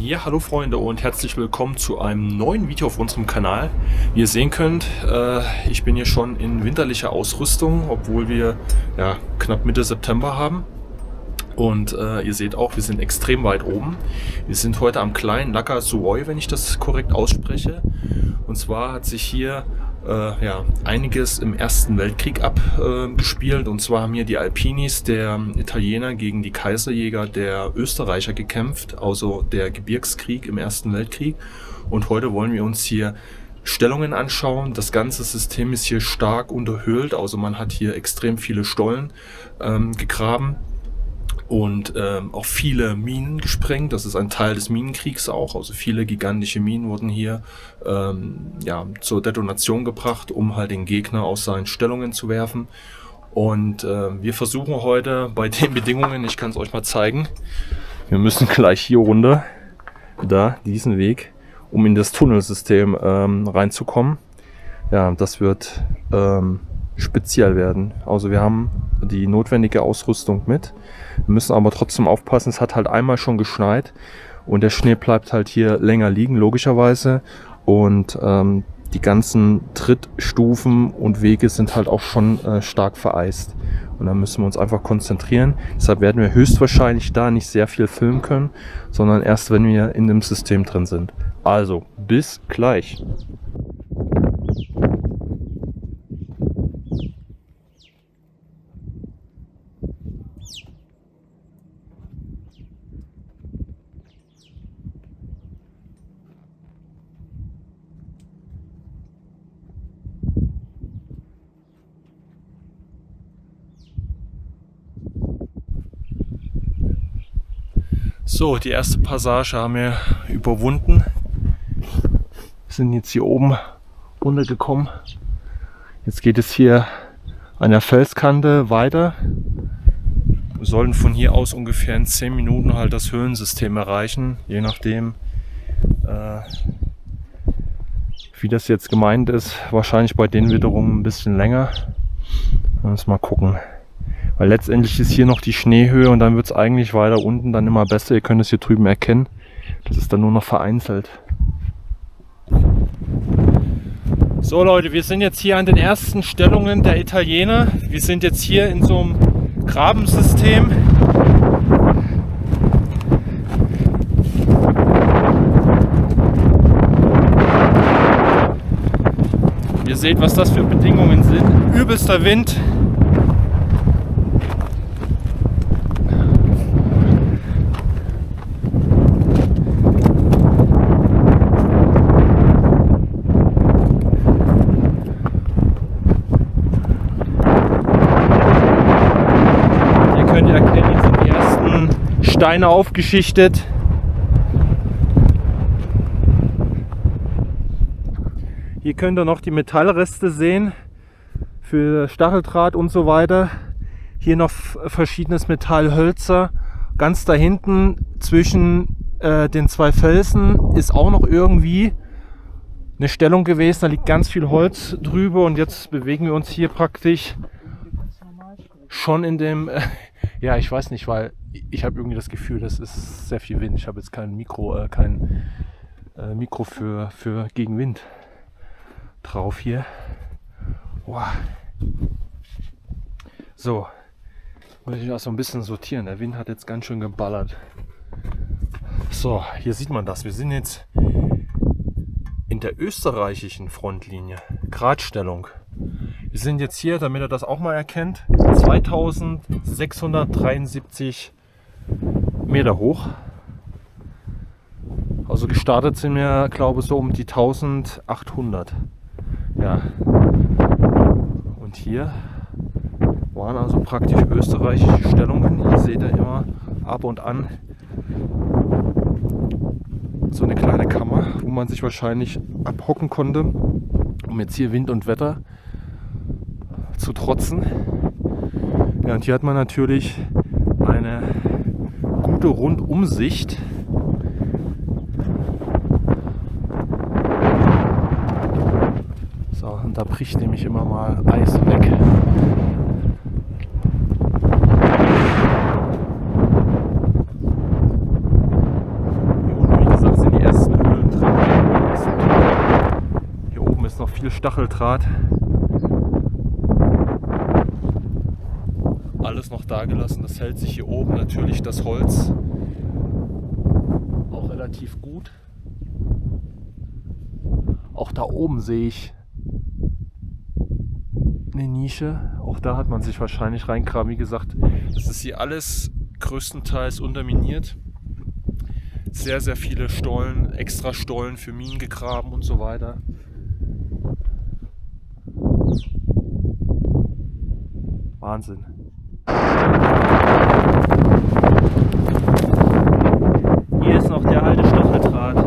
Ja, hallo Freunde und herzlich willkommen zu einem neuen Video auf unserem Kanal. Wie ihr sehen könnt, ich bin hier schon in winterlicher Ausrüstung, obwohl wir ja, knapp Mitte September haben. Und ihr seht auch, wir sind extrem weit oben. Wir sind heute am kleinen Lac Suoi, wenn ich das korrekt ausspreche. Und zwar hat sich hier ja, einiges im Ersten Weltkrieg abgespielt. Und zwar haben hier die Alpinis der Italiener gegen die Kaiserjäger der Österreicher gekämpft, also der Gebirgskrieg im Ersten Weltkrieg. Und heute wollen wir uns hier Stellungen anschauen. Das ganze System ist hier stark unterhöhlt, also man hat hier extrem viele Stollen gegraben. Und auch viele Minen gesprengt. Das ist ein Teil des Minenkriegs auch. Also viele gigantische Minen wurden hier ja, zur Detonation gebracht, um halt den Gegner aus seinen Stellungen zu werfen. Und wir versuchen heute bei den Bedingungen, ich kann es euch mal zeigen, wir müssen gleich hier runter, da diesen Weg, um in das Tunnelsystem reinzukommen. Ja, das wird speziell werden. Also wir haben die notwendige Ausrüstung mit. Wir müssen aber trotzdem aufpassen, es hat halt einmal schon geschneit und der Schnee bleibt halt hier länger liegen, logischerweise. Und die ganzen Trittstufen und Wege sind halt auch schon stark vereist. Und da müssen wir uns einfach konzentrieren. Deshalb werden wir höchstwahrscheinlich da nicht sehr viel filmen können, sondern erst, wenn wir in dem System drin sind. Also, bis gleich. So, die erste Passage haben wir überwunden. Wir sind jetzt hier oben runtergekommen. Jetzt geht es hier an der Felskante weiter. Wir sollen von hier aus ungefähr in 10 Minuten halt das Höhlensystem erreichen, je nachdem wie das jetzt gemeint ist. Wahrscheinlich bei den Witterungen ein bisschen länger. Wir müssen mal gucken. Weil letztendlich ist hier noch die Schneehöhe und dann wird es eigentlich weiter unten dann immer besser. Ihr könnt es hier drüben erkennen. Das ist dann nur noch vereinzelt. So Leute, wir sind jetzt hier an den ersten Stellungen der Italiener. Wir sind jetzt hier in so einem Grabensystem. Ihr seht, was das für Bedingungen sind. Übelster Wind. Steine aufgeschichtet. Hier könnt ihr noch die Metallreste sehen für Stacheldraht und so weiter. Hier noch verschiedenes Metallhölzer. Ganz da hinten zwischen den zwei Felsen ist auch noch irgendwie eine Stellung gewesen. Da liegt ganz viel Holz drüber und jetzt bewegen wir uns hier praktisch schon in dem ja, ich weiß nicht, weil ich habe irgendwie das Gefühl, das ist sehr viel Wind. Ich habe jetzt kein Mikro für gegen Wind drauf hier. Wow. So, muss ich auch so ein bisschen sortieren. Der Wind hat jetzt ganz schön geballert. So, hier sieht man das. Wir sind jetzt in der österreichischen Frontlinie. Gradstellung. Wir sind jetzt hier, damit ihr das auch mal erkennt, 2673 Meter hoch. Also gestartet sind wir, glaube ich, so um die 1800. Ja. Und hier waren also praktisch österreichische Stellungen. Hier seht ihr immer ab und an so eine kleine Kammer, wo man sich wahrscheinlich abhocken konnte, um jetzt hier Wind und Wetter zu trotzen. Ja, und hier hat man natürlich eine gute Rundumsicht. So, und da bricht nämlich immer mal Eis weg. Hier unten, wie Stacheldraht. Alles noch da gelassen. Das hält sich hier oben natürlich das Holz auch relativ gut. Auch da oben sehe ich eine Nische. Auch da hat man sich wahrscheinlich reingraben. Wie gesagt, das ist hier alles größtenteils unterminiert. Sehr, sehr viele Stollen, extra Stollen für Minen gegraben und so weiter. Wahnsinn. Hier ist noch der alte Stacheldraht,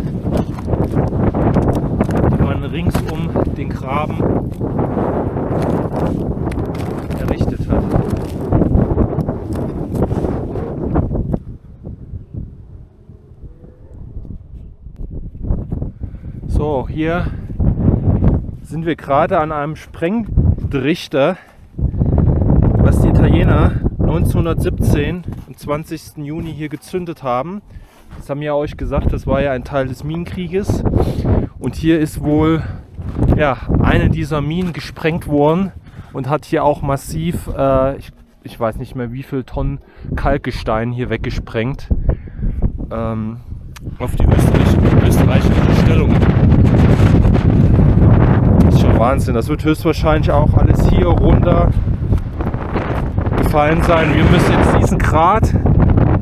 den man rings um den Graben errichtet hat. So, hier sind wir gerade an einem Sprengtrichter, was die Italiener 1917 am 20. Juni hier gezündet haben. Das haben ja euch gesagt, das war ja ein Teil des Minenkrieges. Und hier ist wohl eine dieser Minen gesprengt worden und hat hier auch massiv, ich weiß nicht mehr wie viel Tonnen Kalkgestein hier weggesprengt. Auf die österreichischen Stellungen. Das ist schon Wahnsinn. Das wird höchstwahrscheinlich auch alles hier runter gefallen sein. Wir müssen jetzt diesen Grat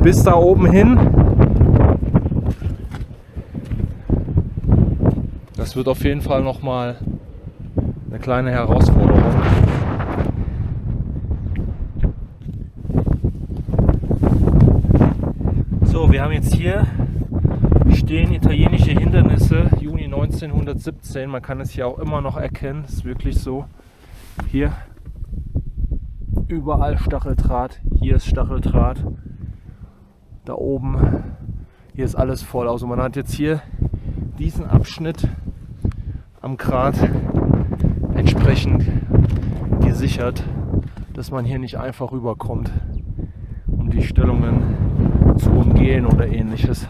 bis da oben hin. Das wird auf jeden Fall nochmal eine kleine Herausforderung. So, wir haben jetzt hier stehen italienische Hindernisse, Juni 1917. Man kann es hier auch immer noch erkennen. Das ist wirklich so. Hier überall Stacheldraht. Hier ist Stacheldraht. Da oben. Hier ist alles voll. Also man hat jetzt hier diesen Abschnitt am Grat entsprechend gesichert, dass man hier nicht einfach rüberkommt, um die Stellungen zu umgehen oder ähnliches.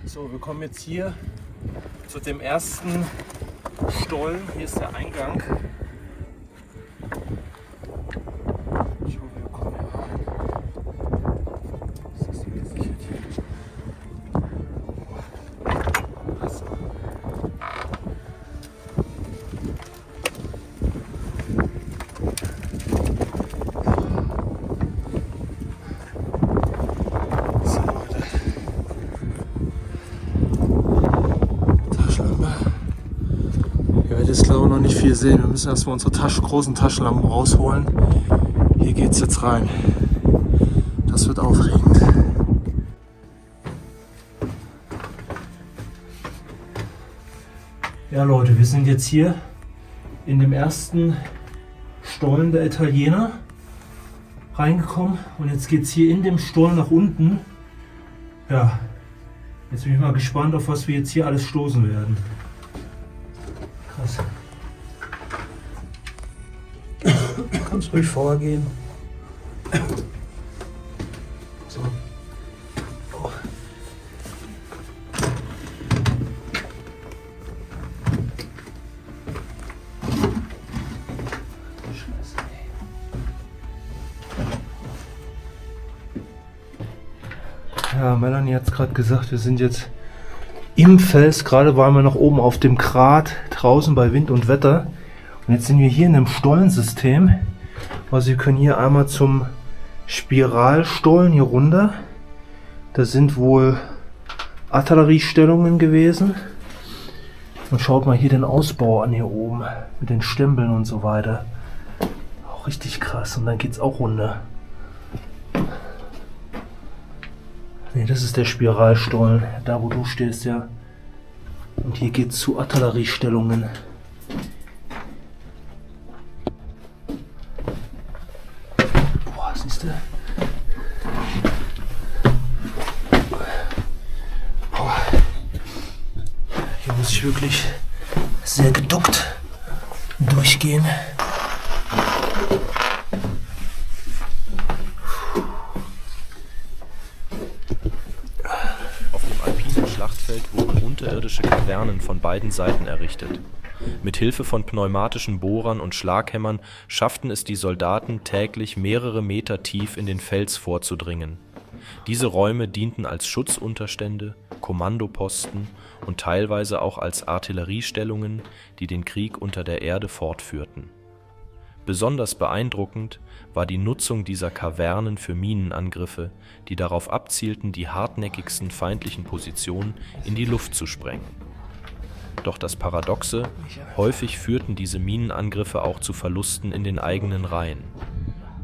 So, wir kommen jetzt hier zu dem ersten Stollen. Hier ist der Eingang. Ich hoffe, wir kommen hier rein. Ist das hier gesichert hier? So. Jetzt glaube ich noch nicht viel sehen. Wir müssen erstmal unsere großen Taschenlampen rausholen. Hier geht es jetzt rein. Das wird aufregend. Ja Leute, wir sind jetzt hier in dem ersten Stollen der Italiener reingekommen und jetzt geht es hier in dem Stollen nach unten. Ja, jetzt bin ich mal gespannt, auf was wir jetzt hier alles stoßen werden. Krass. Du kannst ruhig vorgehen. So. Oh. Ja, Melanie hat es gerade gesagt, wir sind jetzt im Fels. Gerade waren wir noch oben auf dem Grat, draußen bei Wind und Wetter. Und jetzt sind wir hier in einem Stollensystem. Also wir können hier einmal zum Spiralstollen hier runter. Das sind wohl Artilleriestellungen gewesen. Und schaut mal hier den Ausbau an hier oben. Mit den Stempeln und so weiter. Auch richtig krass. Und dann geht es auch runter. Ne, das ist der Spiralstollen. Da wo du stehst, ja. Und hier geht es zu Artilleriestellungen. Kiste. Hier muss ich wirklich sehr geduckt durchgehen. Auf dem alpinen Schlachtfeld wurden unterirdische Kavernen von beiden Seiten errichtet. Mit Hilfe von pneumatischen Bohrern und Schlaghämmern schafften es die Soldaten täglich mehrere Meter tief in den Fels vorzudringen. Diese Räume dienten als Schutzunterstände, Kommandoposten und teilweise auch als Artilleriestellungen, die den Krieg unter der Erde fortführten. Besonders beeindruckend war die Nutzung dieser Kavernen für Minenangriffe, die darauf abzielten, die hartnäckigsten feindlichen Positionen in die Luft zu sprengen. Doch das Paradoxe: häufig führten diese Minenangriffe auch zu Verlusten in den eigenen Reihen.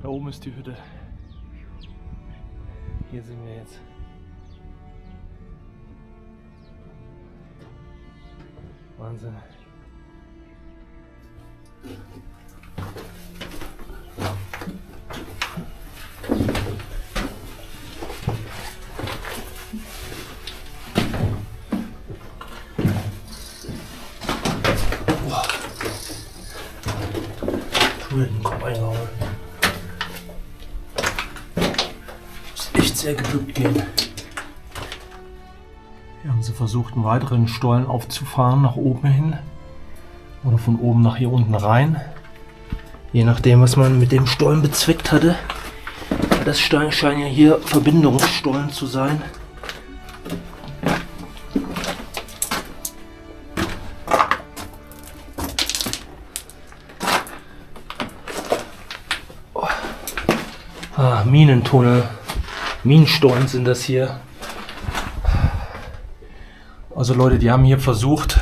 Da oben ist die Hütte. Hier sind wir jetzt. Wahnsinn. Den Kopf eingehauen. Muss echt sehr geduckt gehen. Hier haben sie versucht, einen weiteren Stollen aufzufahren, nach oben hin. Oder von oben nach hier unten rein. Je nachdem, was man mit dem Stollen bezweckt hatte. Das scheint ja hier Verbindungsstollen zu sein. Minentunnel, Minenstollen sind das hier. Also Leute, die haben hier versucht,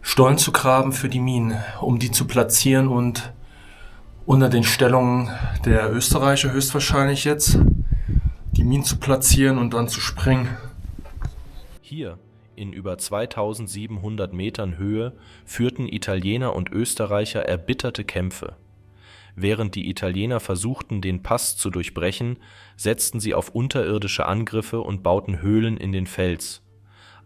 Stollen zu graben für die Minen, um die zu platzieren und unter den Stellungen der Österreicher höchstwahrscheinlich jetzt die Minen zu platzieren und dann zu sprengen. Hier, in über 2700 Metern Höhe, führten Italiener und Österreicher erbitterte Kämpfe. Während die Italiener versuchten, den Pass zu durchbrechen, setzten sie auf unterirdische Angriffe und bauten Höhlen in den Fels.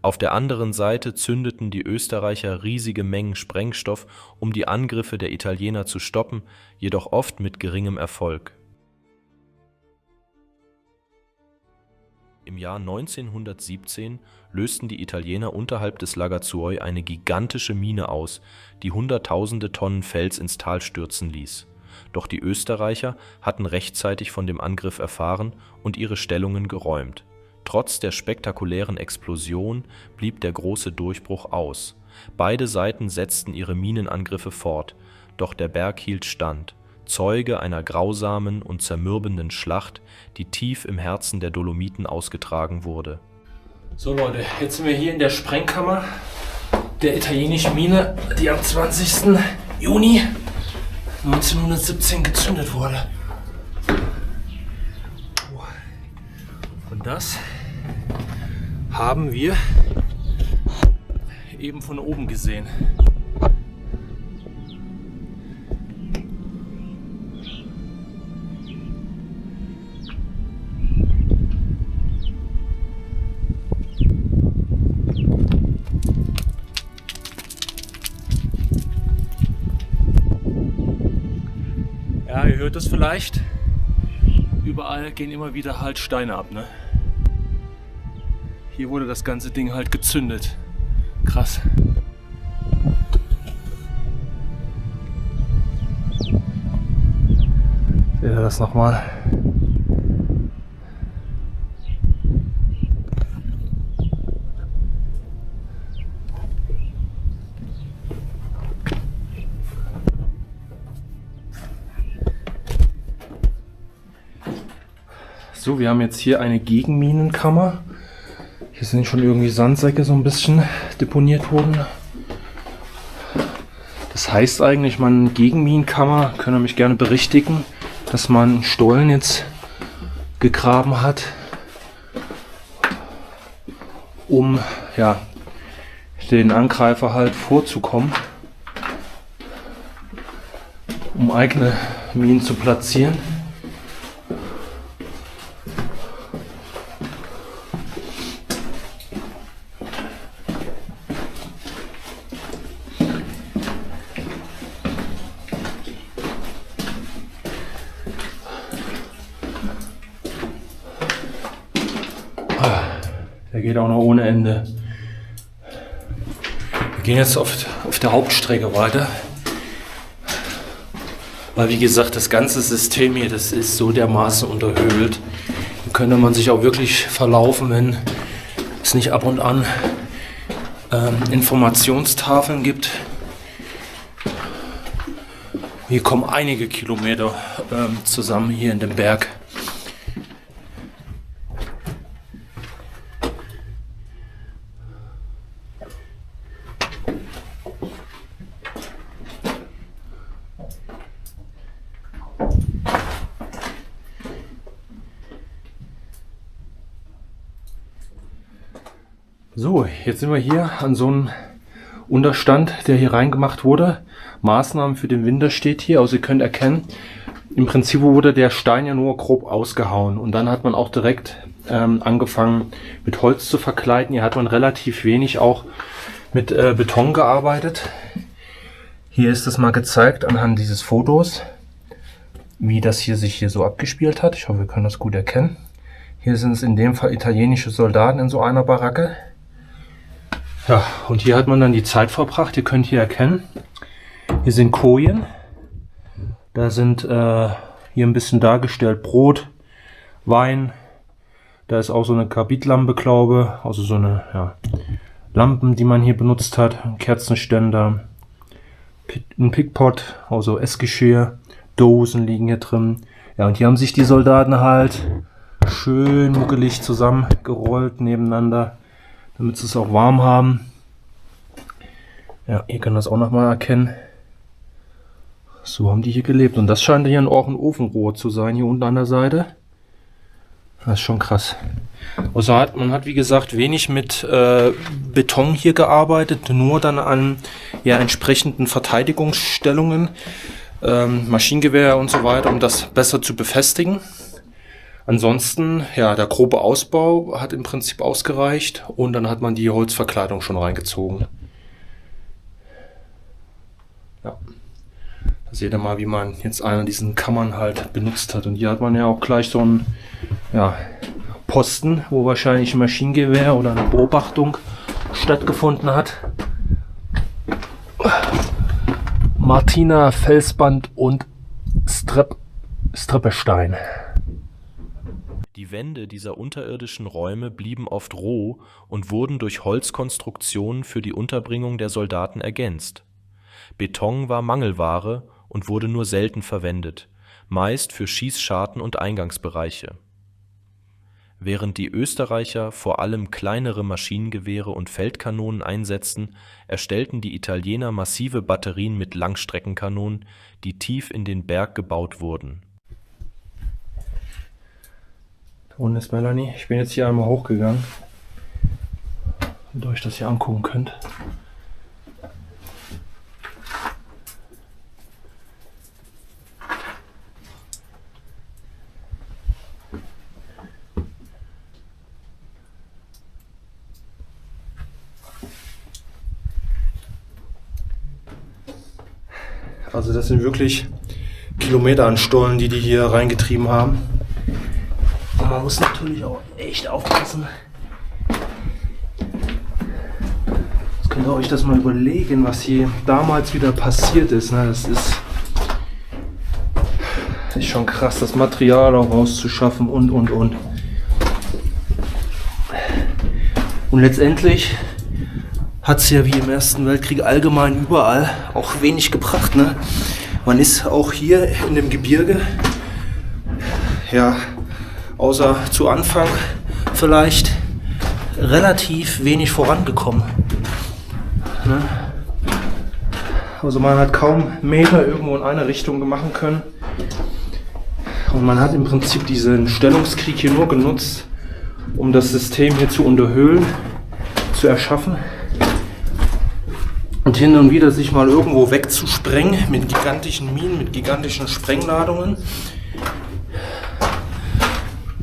Auf der anderen Seite zündeten die Österreicher riesige Mengen Sprengstoff, um die Angriffe der Italiener zu stoppen, jedoch oft mit geringem Erfolg. Im Jahr 1917 lösten die Italiener unterhalb des Lagazuoi eine gigantische Mine aus, die hunderttausende Tonnen Fels ins Tal stürzen ließ. Doch die Österreicher hatten rechtzeitig von dem Angriff erfahren und ihre Stellungen geräumt. Trotz der spektakulären Explosion blieb der große Durchbruch aus. Beide Seiten setzten ihre Minenangriffe fort, doch der Berg hielt stand, Zeuge einer grausamen und zermürbenden Schlacht, die tief im Herzen der Dolomiten ausgetragen wurde. So Leute, jetzt sind wir hier in der Sprengkammer der italienischen Mine, die am 20. Juni 1917 gezündet wurde. Und das haben wir eben von oben gesehen. Ja, ihr hört es vielleicht. Überall gehen immer wieder halt Steine ab, ne? Hier wurde das ganze Ding halt gezündet. Krass. Seht ihr das nochmal? So, wir haben jetzt hier eine Gegenminenkammer. Hier sind schon irgendwie Sandsäcke so ein bisschen deponiert worden. Das heißt eigentlich, man Gegenminenkammer, könnt ihr mich gerne berichtigen, dass man Stollen jetzt gegraben hat, um ja, den Angreifer halt vorzukommen, um eigene Minen zu platzieren. geht auch noch ohne Ende. Wir gehen jetzt auf der Hauptstrecke weiter. Weil wie gesagt, das ganze System hier, das ist so dermaßen unterhöhlt. Da könnte man sich auch wirklich verlaufen, wenn es nicht ab und an Informationstafeln gibt. Hier kommen einige Kilometer zusammen hier in dem Berg. So, jetzt sind wir hier an so einem Unterstand, der hier reingemacht wurde. Maßnahmen für den Winter steht hier. Also ihr könnt erkennen, im Prinzip wurde der Stein ja nur grob ausgehauen. Und dann hat man auch direkt angefangen mit Holz zu verkleiden. Hier hat man relativ wenig auch mit Beton gearbeitet. Hier ist das mal gezeigt anhand dieses Fotos, wie das hier sich hier so abgespielt hat. Ich hoffe, wir können das gut erkennen. Hier sind es in dem Fall italienische Soldaten in so einer Baracke. Ja, und hier hat man dann die Zeit verbracht. Ihr könnt hier erkennen, hier sind Kojen. Da sind hier ein bisschen dargestellt Brot, Wein. Da ist auch so eine Karbidlampe, glaube ich. Also so eine Lampen, die man hier benutzt hat. Ein Kerzenständer, ein Pickpot, also Essgeschirr, Dosen liegen hier drin. Ja, und hier haben sich die Soldaten halt schön muckelig zusammengerollt nebeneinander, damit sie es auch warm haben. Ja, ihr könnt das auch nochmal erkennen. So haben die hier gelebt. Und das scheint hier auch ein Ofenrohr zu sein, hier unten an der Seite. Das ist schon krass. Also man hat wie gesagt wenig mit Beton hier gearbeitet, nur dann an entsprechenden Verteidigungsstellungen, Maschinengewehr und so weiter, um das besser zu befestigen. Ansonsten, ja, der grobe Ausbau hat im Prinzip ausgereicht und dann hat man die Holzverkleidung schon reingezogen. Ja, da seht ihr mal, wie man jetzt einer diesen Kammern halt benutzt hat. Und hier hat man ja auch gleich so einen Posten, wo wahrscheinlich ein Maschinengewehr oder eine Beobachtung stattgefunden hat. Martina, Felsband und Strepestein. Die Wände dieser unterirdischen Räume blieben oft roh und wurden durch Holzkonstruktionen für die Unterbringung der Soldaten ergänzt. Beton war Mangelware und wurde nur selten verwendet, meist für Schießscharten und Eingangsbereiche. Während die Österreicher vor allem kleinere Maschinengewehre und Feldkanonen einsetzten, erstellten die Italiener massive Batterien mit Langstreckenkanonen, die tief in den Berg gebaut wurden. Da unten ist Melanie. Ich bin jetzt hier einmal hochgegangen, damit ihr euch das hier angucken könnt. Also das sind wirklich Kilometer an Stollen, die hier reingetrieben haben. Und man muss natürlich auch echt aufpassen. Jetzt könnt ihr euch das mal überlegen, was hier damals wieder passiert ist. Das ist schon krass, das Material auch rauszuschaffen und. Und letztendlich hat es ja wie im Ersten Weltkrieg allgemein überall auch wenig gebracht. Ne? Man ist auch hier in dem Gebirge, ja, außer zu Anfang vielleicht relativ wenig vorangekommen. Ne? Also man hat kaum Meter irgendwo in eine Richtung machen können. Und man hat im Prinzip diesen Stellungskrieg hier nur genutzt, um das System hier zu unterhöhlen, zu erschaffen. Und hin und wieder sich mal irgendwo wegzusprengen mit gigantischen Minen, mit gigantischen Sprengladungen.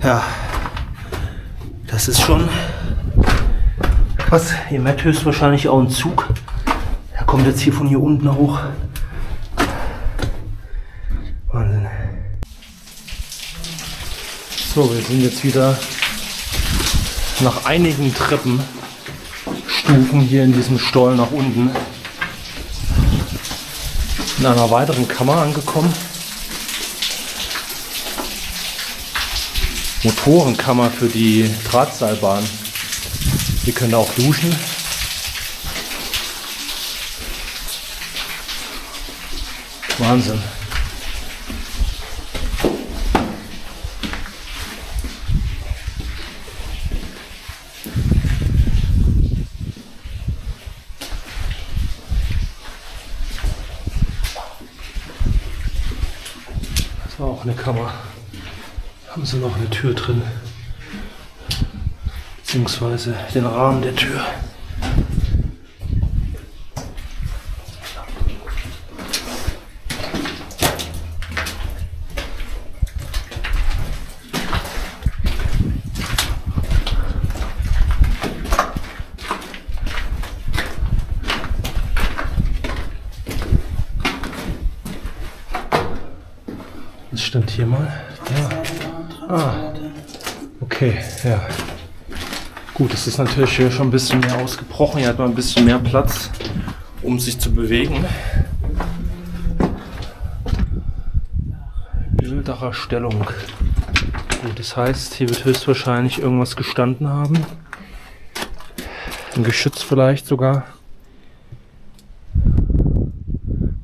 Ja, das ist schon krass. Ihr merkt höchstwahrscheinlich auch einen Zug. Der kommt jetzt hier von hier unten hoch. Wahnsinn. So, wir sind jetzt wieder nach einigen Treppenstufen hier in diesem Stollen nach unten in einer weiteren Kammer angekommen. Motorenkammer für die Drahtseilbahn. Wir können auch duschen. Wahnsinn. Das war auch eine Kammer. Haben sie noch eine Tür drin, beziehungsweise den Rahmen der Tür. Was stand hier mal? Ja. Ah, okay, ja. Gut, es ist natürlich hier schon ein bisschen mehr ausgebrochen. Hier hat man ein bisschen mehr Platz, um sich zu bewegen. Wildacher Stellung. Gut, das heißt, hier wird höchstwahrscheinlich irgendwas gestanden haben. Ein Geschütz vielleicht sogar.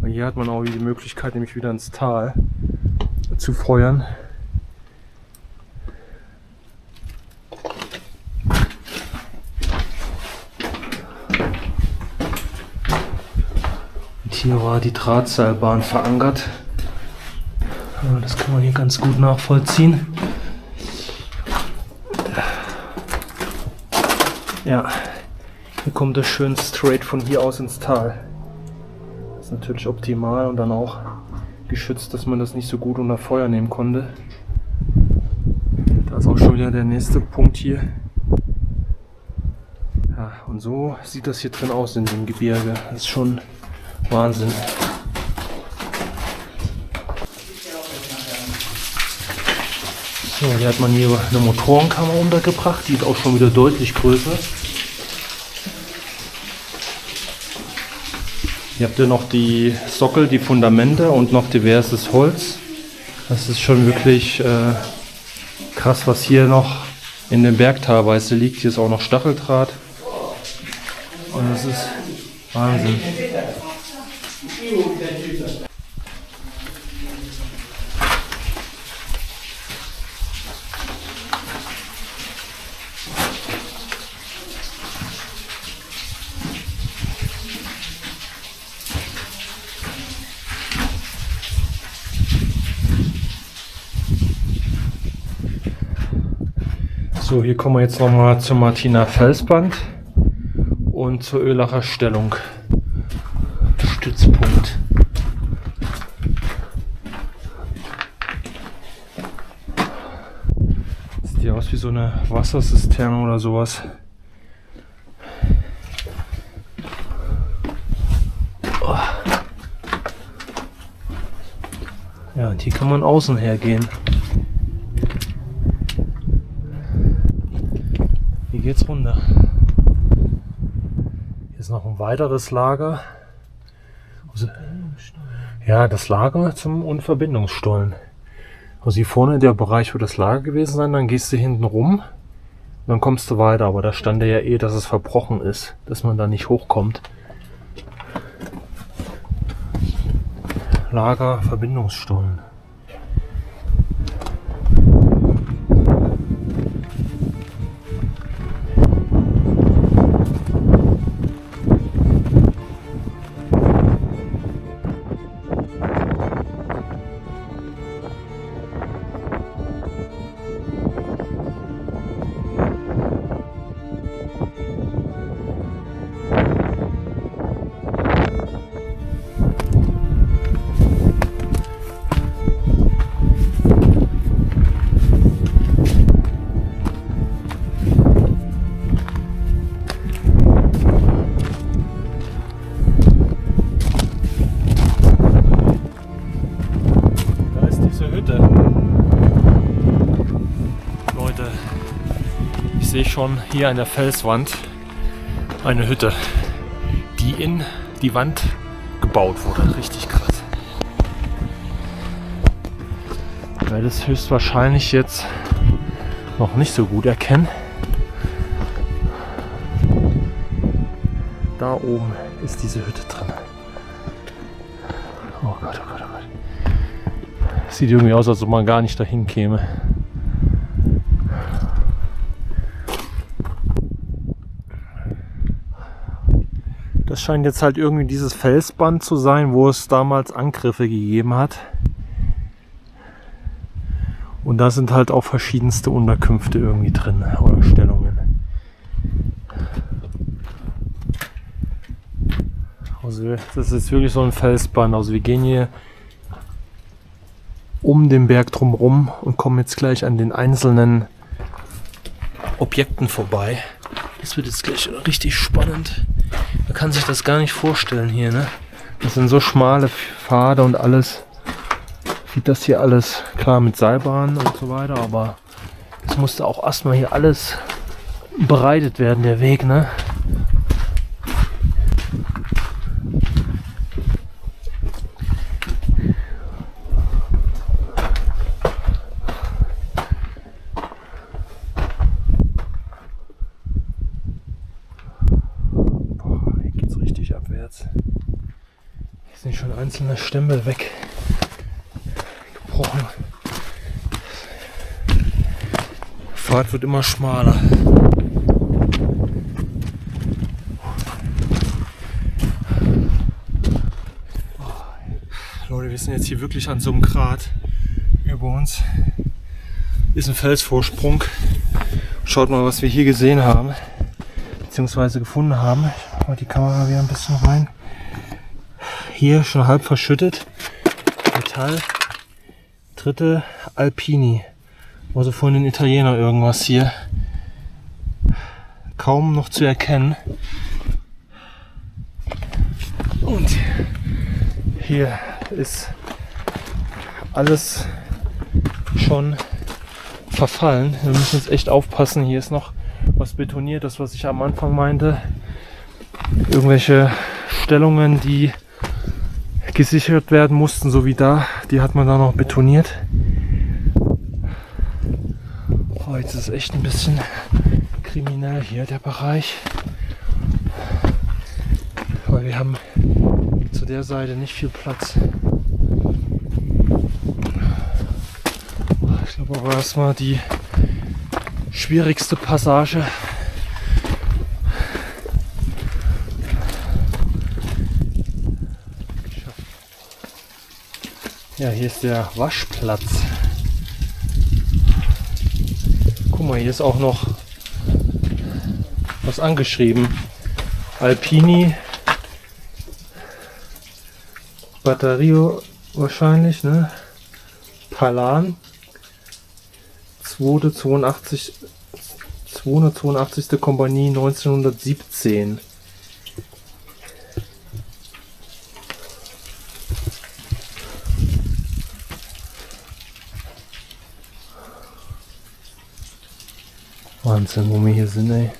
Weil hier hat man auch die Möglichkeit, nämlich wieder ins Tal zu feuern. Hier war die Drahtseilbahn verankert. Das kann man hier ganz gut nachvollziehen. Ja, hier kommt das schön straight von hier aus ins Tal. Das ist natürlich optimal und dann auch geschützt, dass man das nicht so gut unter Feuer nehmen konnte. Da ist auch schon wieder der nächste Punkt hier. Ja, und so sieht das hier drin aus in dem Gebirge. Das ist schon Wahnsinn. So, hier hat man hier eine Motorenkammer untergebracht, die ist auch schon wieder deutlich größer. Hier habt ihr noch die Sockel, die Fundamente und noch diverses Holz. Das ist schon wirklich krass, was hier noch in dem Berg teilweise liegt. Hier ist auch noch Stacheldraht. Und das ist Wahnsinn. So, hier kommen wir jetzt nochmal zum Martiner Felsband und zur Ölacher Stellung. Stützpunkt. Sieht hier aus wie so eine Wasserzisterne oder sowas. Oh. Ja, und hier kann man außen hergehen. Hier geht's runter. Hier ist noch ein weiteres Lager. Also, ja, das Lager zum Unverbindungsstollen. Also hier vorne der Bereich wird das Lager gewesen sein, dann gehst du hinten rum und dann kommst du weiter. Aber da stand ja dass es verbrochen ist, dass man da nicht hochkommt. Lager, Verbindungsstollen. ich schon hier an der Felswand eine Hütte, die in die Wand gebaut wurde. Richtig krass. Ich werde es höchstwahrscheinlich jetzt noch nicht so gut erkennen. Da oben ist diese Hütte drin. Oh Gott, oh Gott, oh Gott. Sieht irgendwie aus, als ob man gar nicht dahin käme. Das scheint jetzt halt irgendwie dieses Felsband zu sein, wo es damals Angriffe gegeben hat. Und da sind halt auch verschiedenste Unterkünfte irgendwie drin oder Stellungen. Also das ist wirklich so ein Felsband. Also wir gehen hier um den Berg drumherum und kommen jetzt gleich an den einzelnen Objekten vorbei. Das wird jetzt gleich richtig spannend. Man kann sich das gar nicht vorstellen hier, ne? Das sind so schmale Pfade und alles. Sieht das hier alles klar mit Seilbahnen und so weiter, aber es musste auch erstmal hier alles bereitet werden, der Weg, ne? Hier sind schon einzelne Stämme weggebrochen. Der Pfad wird immer schmaler. Leute, wir sind jetzt hier wirklich an so einem Grat. Über uns ist ein Felsvorsprung. Schaut mal, was wir hier gesehen haben, beziehungsweise gefunden haben. Ich mache mal die Kamera wieder ein bisschen rein. Hier schon halb verschüttet. Metall. Dritte Alpini. Also von den Italienern irgendwas hier. Kaum noch zu erkennen. Und hier ist alles schon verfallen. Wir müssen jetzt echt aufpassen. Hier ist noch was betoniert. Das, was ich am Anfang meinte. Irgendwelche Stellungen, die gesichert werden mussten, so wie da. Die hat man da noch betoniert. Oh, jetzt ist es echt ein bisschen kriminell hier, der Bereich. Weil wir haben zu der Seite nicht viel Platz. Ich glaube aber erstmal die schwierigste Passage. Ja, hier ist der Waschplatz. Guck mal, hier ist auch noch was angeschrieben. Alpini Batterio wahrscheinlich, ne? Palan 282. Kompanie 1917. Wahnsinn, wo wir hier sind, ey.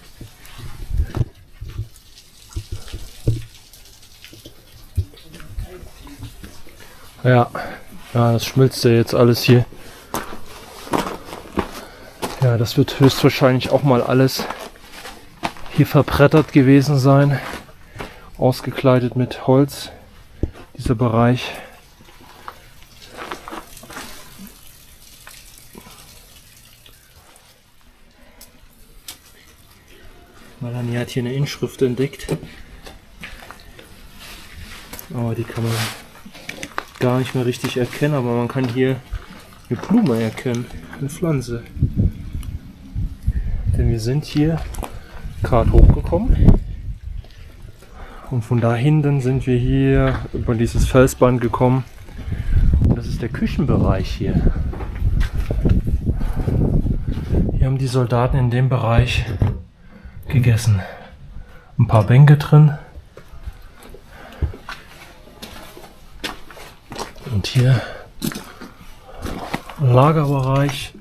Ja, das schmilzt ja jetzt alles hier. Ja, das wird höchstwahrscheinlich auch mal alles hier verbrettert gewesen sein. Ausgekleidet mit Holz, dieser Bereich. Melanie hat hier eine Inschrift entdeckt. Aber die kann man gar nicht mehr richtig erkennen. Aber man kann hier eine Blume erkennen, eine Pflanze. Denn wir sind hier gerade hochgekommen. Und von da hinten sind wir hier über dieses Felsband gekommen. Und das ist der Küchenbereich hier. Hier haben die Soldaten in dem Bereich gegessen. Ein paar Bänke drin. Und hier ein Lagerbereich,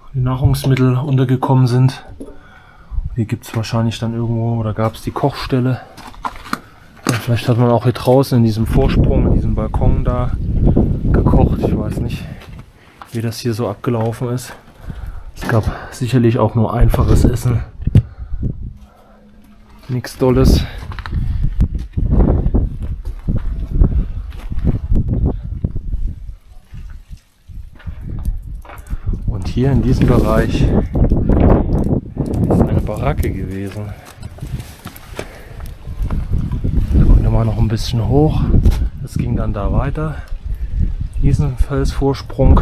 wo die Nahrungsmittel untergekommen sind. Hier gibt es wahrscheinlich dann irgendwo, oder gab es die Kochstelle. Ja, vielleicht hat man auch hier draußen in diesem Vorsprung, in diesem Balkon da gekocht. Ich weiß nicht, wie das hier so abgelaufen ist. Es gab sicherlich auch nur einfaches Essen. Nichts Dolles. Und hier in diesem Bereich ist eine Baracke gewesen. Da konnte man noch ein bisschen hoch. Das ging dann da weiter. Diesen Felsvorsprung.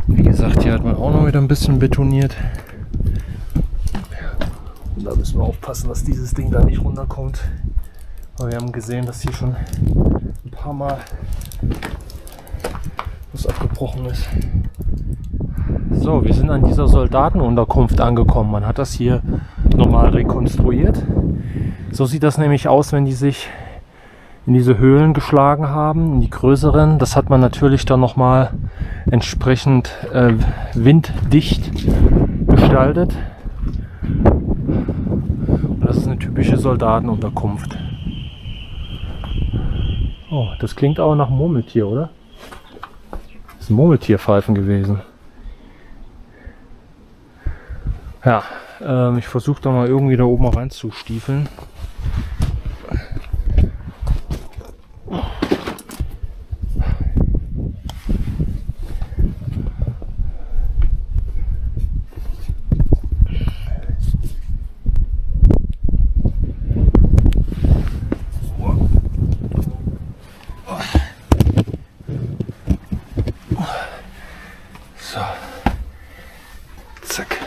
Wie gesagt, hier hat man auch noch wieder ein bisschen betoniert. Und da müssen wir aufpassen, dass dieses Ding da nicht runterkommt. Aber wir haben gesehen, dass hier schon ein paar Mal was abgebrochen ist. So, wir sind an dieser Soldatenunterkunft angekommen. Man hat das hier normal rekonstruiert. So sieht das nämlich aus, wenn die sich in diese Höhlen geschlagen haben, in die größeren. Das hat man natürlich dann nochmal entsprechend winddicht gestaltet. Und das ist eine typische Soldatenunterkunft. Oh, das klingt aber nach Murmeltier, oder? Das ist ein Murmeltierpfeifen gewesen. Ja, ich versuche da mal irgendwie da oben rein zu stiefeln. So. Zack.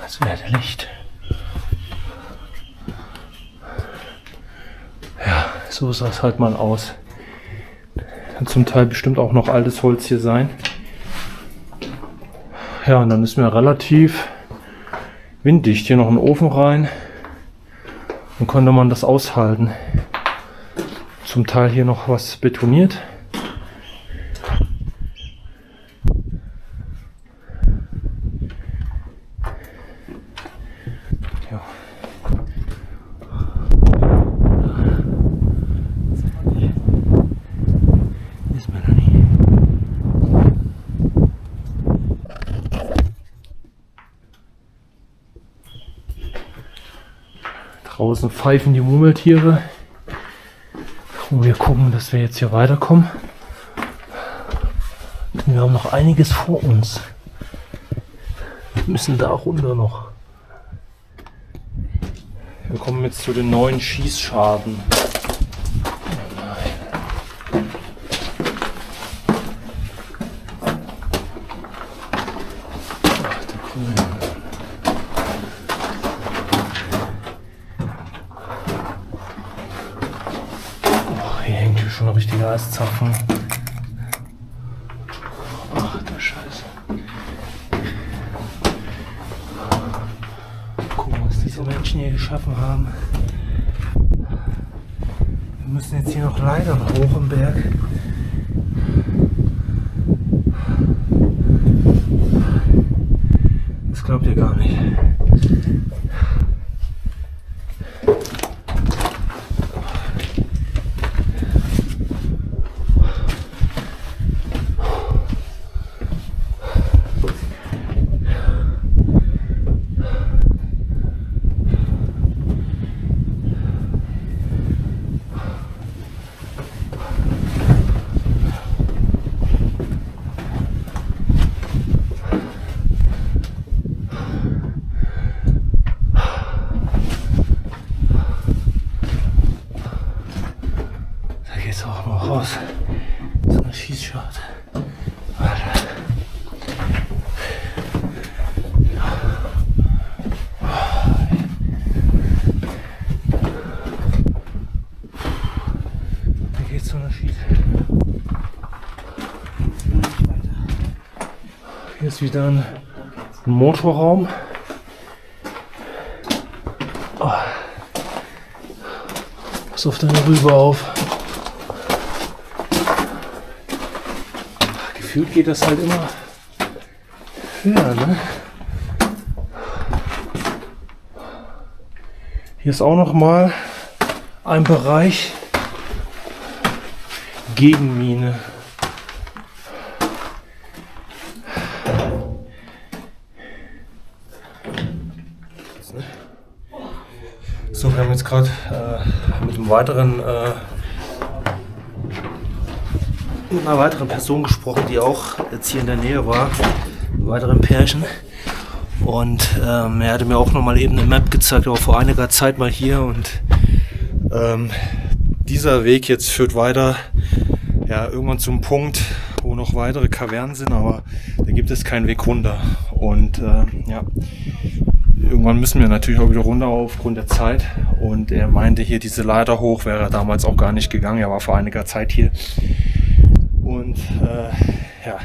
Das wäre Licht. Ja, so sah es halt mal aus. Kann zum Teil bestimmt auch noch altes Holz hier sein. Ja, und dann ist mir relativ winddicht. Hier noch ein Ofen rein. Dann konnte man das aushalten. Zum Teil hier noch was betoniert. Ja. Hier ist Melanie. Draußen pfeifen die Murmeltiere. Und wir gucken, dass wir jetzt hier weiterkommen. Denn wir haben noch einiges vor uns. Wir müssen da runter noch. Wir kommen jetzt zu den neuen Schießscharten. Oh nein. Ach, der Grüne. Hier hängt hier schon ein richtiger Eiszapfen. Ach du Scheiße. Gucken, was diese Menschen hier geschaffen haben. Wir müssen jetzt hier noch Leitern hoch im Berg. Das glaubt ihr gar nicht. Geht's auch noch raus. So eine Schießscharte. Alter. Da geht's so eine Schießscharte. Hier ist wieder ein Motorraum. Oh. Pass auf deine Rübe auf. Gefühlt geht das halt immer ungefähr, ne? Hier ist auch noch mal ein Bereich Gegenmine. So, wir haben jetzt gerade mit einer weiteren Person gesprochen, die auch jetzt hier in der Nähe war, einem weiteren Pärchen. Und er hatte mir auch nochmal eben eine Map gezeigt, aber vor einiger Zeit mal hier. Und dieser Weg jetzt führt weiter, ja, irgendwann zum Punkt, wo noch weitere Kavernen sind, aber da gibt es keinen Weg runter. Und ja, irgendwann müssen wir natürlich auch wieder runter aufgrund der Zeit. Und er meinte, hier diese Leiter hoch wäre er damals auch gar nicht gegangen. Er war vor einiger Zeit hier. Und ja,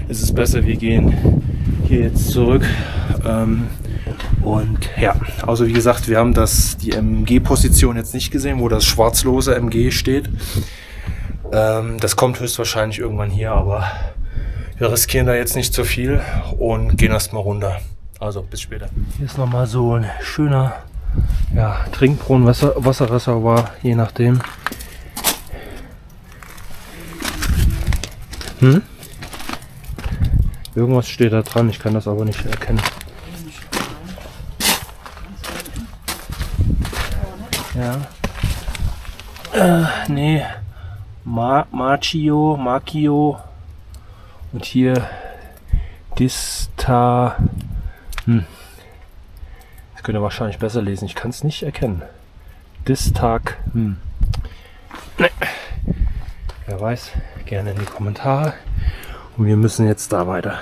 es ist besser, wir gehen hier jetzt zurück. Und ja, also wie gesagt, wir haben die MG-Position jetzt nicht gesehen, wo das schwarzlose MG steht. Das kommt höchstwahrscheinlich irgendwann hier, aber wir riskieren da jetzt nicht so viel und gehen erstmal runter. Also bis später. Hier ist nochmal so ein schöner, ja, Trinkbrunnen, Wasserreservoir, je nachdem. Irgendwas steht da dran, ich kann das aber nicht erkennen. Ja. Nee. Makio. Und hier Dista. Das könnt ihr wahrscheinlich besser lesen. Ich kann es nicht erkennen. Distag. Nee. Wer weiß, gerne in die Kommentare. Und wir müssen jetzt da weiter.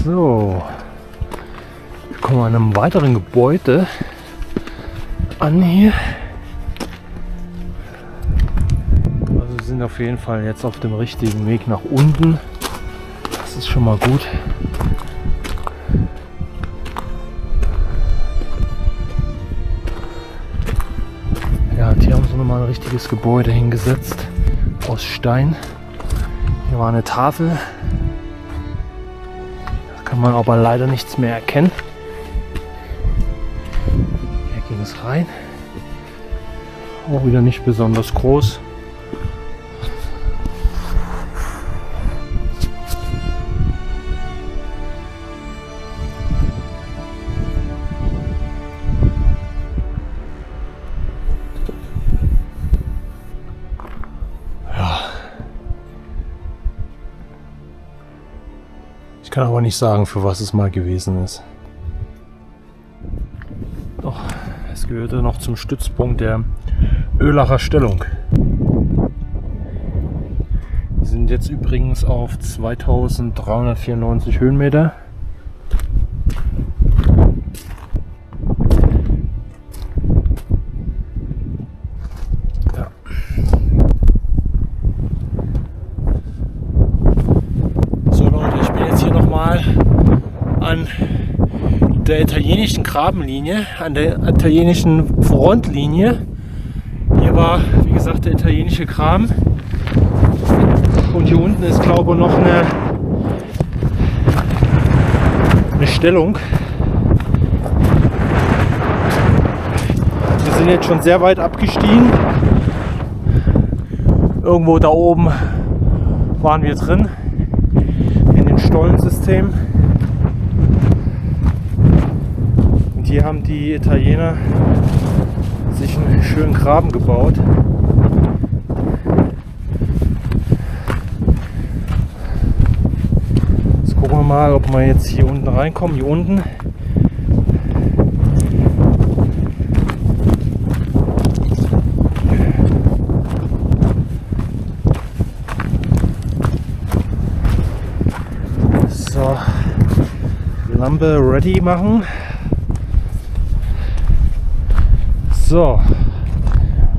So, wir kommen an einem weiteren Gebäude an hier. Also wir sind auf jeden Fall jetzt auf dem richtigen Weg nach unten. Das ist schon mal gut. Ja, und hier haben sie nochmal ein richtiges Gebäude hingesetzt aus Stein. Hier war eine Tafel. Kann man aber leider nichts mehr erkennen. Hier ging es rein. Auch wieder nicht besonders groß. Ich kann aber nicht sagen, für was es mal gewesen ist. Doch, es gehörte noch zum Stützpunkt der Ölacher Stellung. Wir sind jetzt übrigens auf 2394 Höhenmeter. Ja. So Leute, ich bin jetzt hier nochmal an der italienischen Grabenlinie, an der italienischen Frontlinie. Hier war, wie gesagt, der italienische Graben. Und hier unten ist, glaube ich, noch eine Stellung. Wir sind jetzt schon sehr weit abgestiegen. Irgendwo da oben waren wir drin, in dem Stollensystem. Und hier haben die Italiener sich einen schönen Graben gebaut. mal, ob wir jetzt hier unten reinkommen. Hier unten. So, Lampe ready machen. So,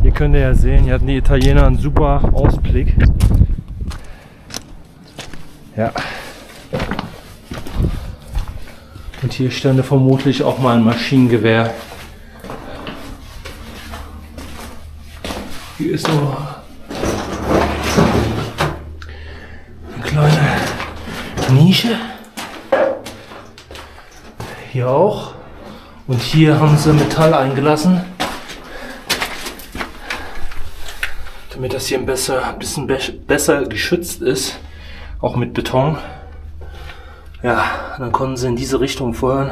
hier könnt ihr ja sehen, hier hatten die Italiener einen super Ausblick. Ja. Und hier stände vermutlich auch mal ein Maschinengewehr. Hier ist noch eine kleine Nische. Hier auch. Und hier haben sie Metall eingelassen, damit das hier ein bisschen besser geschützt ist. Auch mit Beton. Ja, dann konnten sie in diese Richtung feuern,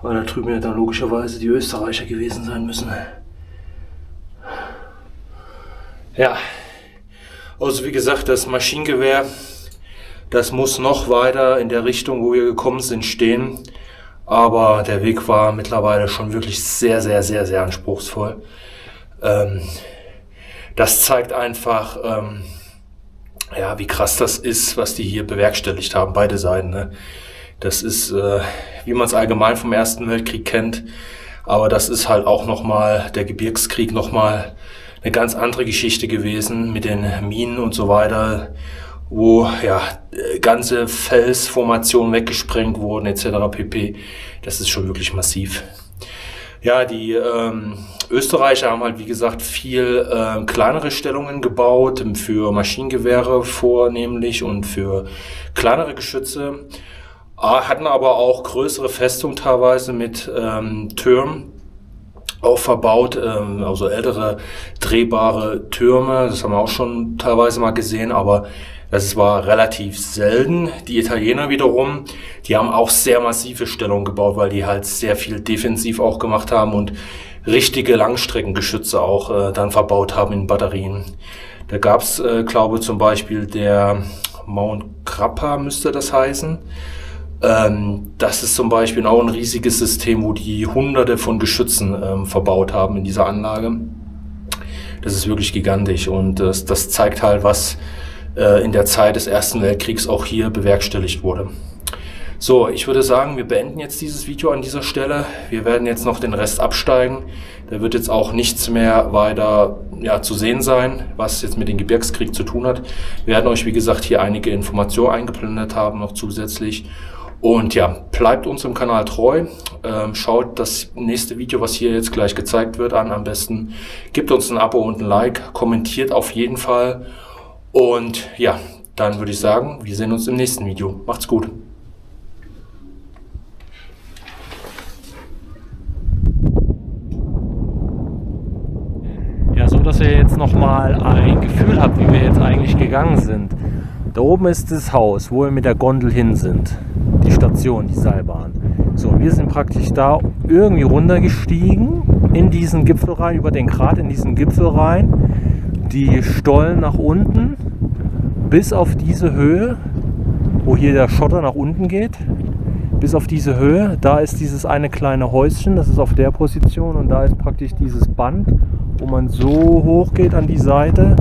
weil da drüben ja dann logischerweise die Österreicher gewesen sein müssen. Ja, also wie gesagt, das Maschinengewehr, das muss noch weiter in der Richtung, wo wir gekommen sind, stehen. Aber der Weg war mittlerweile schon wirklich sehr, sehr, sehr, sehr anspruchsvoll. Das zeigt einfach, ja, wie krass das ist, was die hier bewerkstelligt haben, beide Seiten. Ne? Das ist, wie man es allgemein vom Ersten Weltkrieg kennt, aber das ist halt auch nochmal, der Gebirgskrieg nochmal eine ganz andere Geschichte gewesen mit den Minen und so weiter, wo ja ganze Felsformationen weggesprengt wurden etc. pp. Das ist schon wirklich massiv. Ja, die Österreicher haben halt wie gesagt viel kleinere Stellungen gebaut, für Maschinengewehre vornehmlich und für kleinere Geschütze, hatten aber auch größere Festungen teilweise mit Türmen auch verbaut, also ältere drehbare Türme, das haben wir auch schon teilweise mal gesehen, aber das war relativ selten. Die Italiener wiederum, die haben auch sehr massive Stellungen gebaut, weil die halt sehr viel defensiv auch gemacht haben und richtige Langstreckengeschütze auch dann verbaut haben in Batterien. Da gab's, glaube ich, zum Beispiel der Mount Grappa müsste das heißen. Das ist zum Beispiel auch ein riesiges System, wo die Hunderte von Geschützen verbaut haben in dieser Anlage. Das ist wirklich gigantisch und das zeigt halt, was in der Zeit des Ersten Weltkriegs auch hier bewerkstelligt wurde. So, ich würde sagen, wir beenden jetzt dieses Video an dieser Stelle. Wir werden jetzt noch den Rest absteigen. Da wird jetzt auch nichts mehr weiter zu sehen sein, was jetzt mit dem Gebirgskrieg zu tun hat. Wir werden euch, wie gesagt, hier einige Informationen eingeblendet haben, noch zusätzlich. Und ja, bleibt uns im Kanal treu. Schaut das nächste Video, was hier jetzt gleich gezeigt wird, an am besten. Gebt uns ein Abo und ein Like. Kommentiert auf jeden Fall. Und ja, dann würde ich sagen, wir sehen uns im nächsten Video. Macht's gut. Ja, so dass ihr jetzt nochmal ein Gefühl habt, wie wir jetzt eigentlich gegangen sind. Da oben ist das Haus, wo wir mit der Gondel hin sind. Die Station, die Seilbahn. So, wir sind praktisch da irgendwie runtergestiegen in diesen Gipfel rein, über den Grat in diesen Gipfel rein. Die Stollen nach unten bis auf diese Höhe, wo hier der Schotter nach unten geht, bis auf diese Höhe, da ist dieses eine kleine Häuschen, das ist auf der Position und da ist praktisch dieses Band, wo man so hoch geht an die Seite,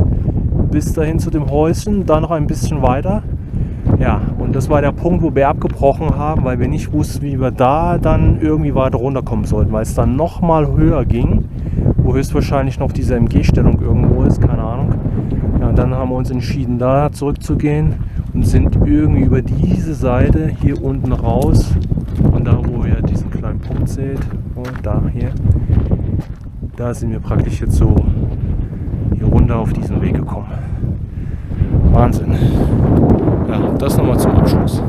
bis dahin zu dem Häuschen, da noch ein bisschen weiter. Ja, und das war der Punkt, wo wir abgebrochen haben, weil wir nicht wussten, wie wir da dann irgendwie weiter runterkommen sollten, weil es dann nochmal höher ging, wo höchstwahrscheinlich noch diese MG-Stellung irgendwo ist, keine Ahnung. Ja, und dann haben wir uns entschieden, da zurückzugehen und sind irgendwie über diese Seite hier unten raus. Und da, wo ihr diesen kleinen Punkt seht, und da hier, da sind wir praktisch jetzt so hier runter auf diesen Weg gekommen. Wahnsinn. Ja, das nochmal zum Abschluss.